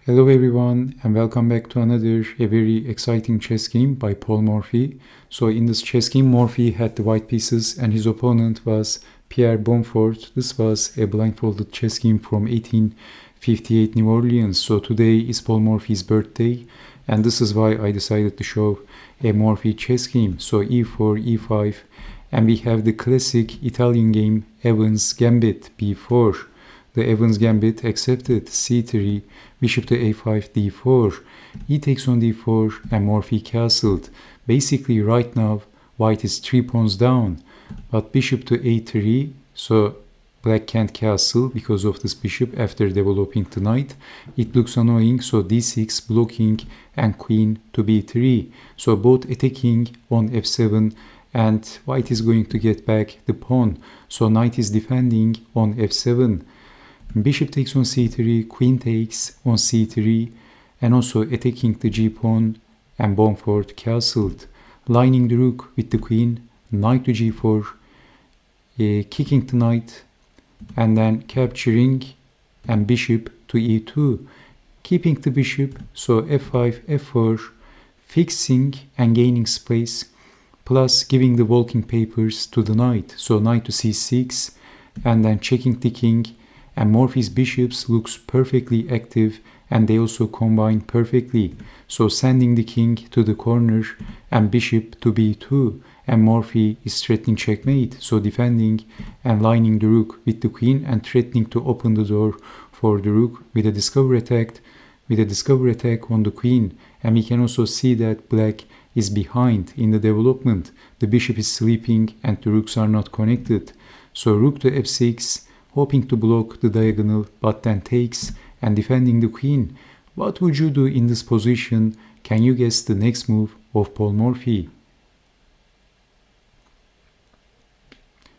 Hello everyone and welcome back to another very exciting chess game by Morphy. So in this chess game, Morphy had the white pieces and his opponent was Pierre Bonford. This was a blindfolded chess game from 1858 New Orleans. So today is Paul Morphy's birthday and this is why I decided to show a Morphy chess game. So e4, e5, and we have the classic Italian game Evans Gambit b4. The Evans Gambit accepted c3, bishop to a5, d4, e takes on d4, and Morphy castled. Basically, right now, white is 3 pawns down, but bishop to a3, so black can't castle because of this bishop after developing the knight. It looks annoying, so d6 blocking and queen to b3. So both attacking on f7, and white is going to get back the pawn. So knight is defending on f7. Bishop takes on c3, queen takes on c3, and also attacking the g-pawn, and Bonford castled. Lining the rook with the queen, knight to g4, kicking the knight, and then capturing, and bishop to e2, keeping the bishop, so f5, f4, fixing and gaining space, plus giving the walking papers to the knight, so knight to c6, and then checking the king, and Morphy's bishops looks perfectly active and they also combine perfectly. So sending the king to the corner and bishop to b2, and Morphy is threatening checkmate, so defending and lining the rook with the queen and threatening to open the door for the rook with a discover attack on the queen. And we can also see that black is behind in the development. The bishop is sleeping and the rooks are not connected. So rook to f6, hoping to block the diagonal, but then takes and defending the queen. What would you do in this position? Can you guess the next move of Paul Morphy?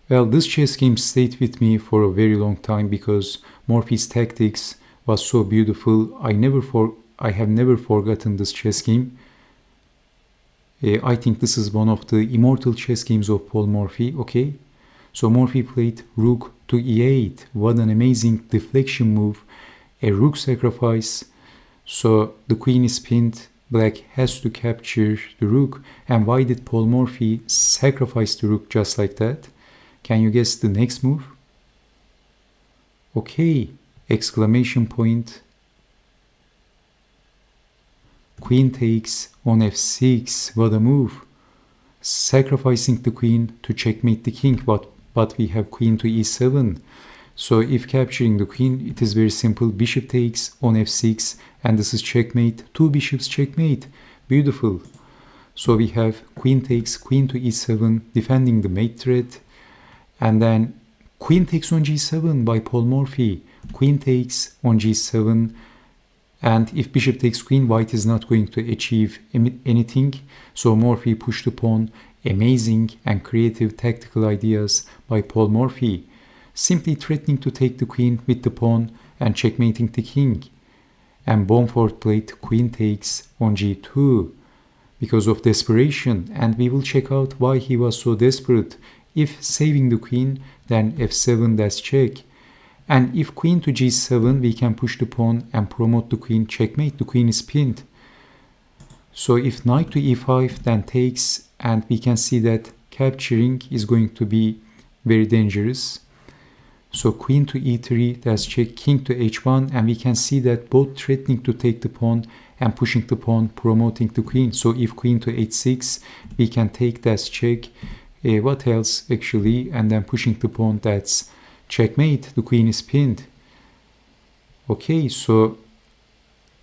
Well, this chess game stayed with me for a very long time because Morphy's tactics was so beautiful. I have never forgotten this chess game. I think this is one of the immortal chess games of Paul Morphy, okay? So Morphy played rook to e8. What an amazing deflection move. A rook sacrifice. So the queen is pinned. Black has to capture the rook. And why did Paul Morphy sacrifice the rook just like that? Can you guess the next move? Okay, exclamation point. Queen takes on f6. What a move. Sacrificing the queen to checkmate the king, but we have queen to e7. So if capturing the queen, it is very simple. Bishop takes on f6, and this is checkmate. Two bishops checkmate. Beautiful. So we have queen takes, queen to e7, defending the mate threat. And then queen takes on g7 by Paul Morphy. Queen takes on g7. And if bishop takes queen, white is not going to achieve anything. So Morphy pushed the pawn. Amazing and creative tactical ideas by Paul Morphy. Simply threatening to take the queen with the pawn and checkmating the king. And Bonford played queen takes on g2 because of desperation, and we will check out why he was so desperate. If saving the queen, then f7, that's check. And if queen to g7, we can push the pawn and promote the queen, checkmate, the queen is pinned. So if knight to e5, then takes, and we can see that capturing is going to be very dangerous. So queen to e3, that's check, king to h1, and we can see that both threatening to take the pawn and pushing the pawn, promoting the queen. So if queen to h6, we can take, that's check. What else actually? And then pushing the pawn, that's checkmate, the queen is pinned. Okay, so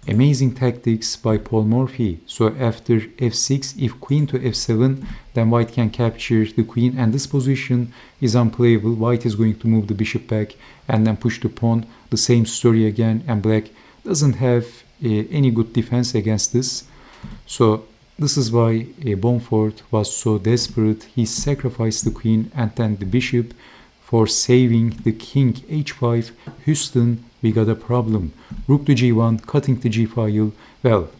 amazing tactics by Paul Morphy. So after f6, if queen to f7, then white can capture the queen, and this position is unplayable. White is going to move the bishop back and then push the pawn. The same story again, and black doesn't have any good defense against this. So this is why Bonford was so desperate. He sacrificed the queen and then the bishop for saving the king. h5, Houston, we got a problem. Rook to g1, cutting the g file. Well,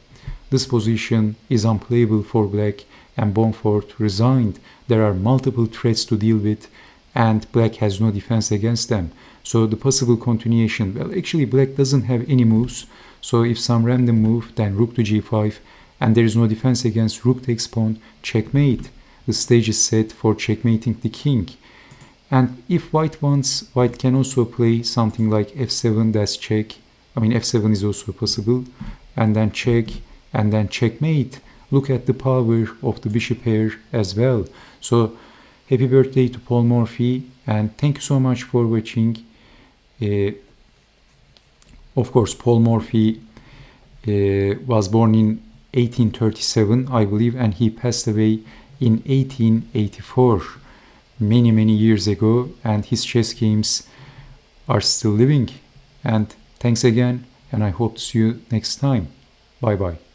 this position is unplayable for black, and Bonford resigned. There are multiple threats to deal with, and black has no defense against them. So the possible continuation, well, actually black doesn't have any moves, So if some random move, then rook to g5, and there is no defense against rook takes pawn, checkmate. The stage is set for checkmating the king. And if white wants, white can also play something like f7, that's check. I mean, f7 is also possible. And then check, and then checkmate. Look at the power of the bishop here as well. So happy birthday to Paul Morphy, and thank you so much for watching. Of course, Paul Morphy was born in 1837, I believe, and he passed away in 1884, many years ago, and his chess games are still living. And thanks again, and I hope to see you next time. Bye bye.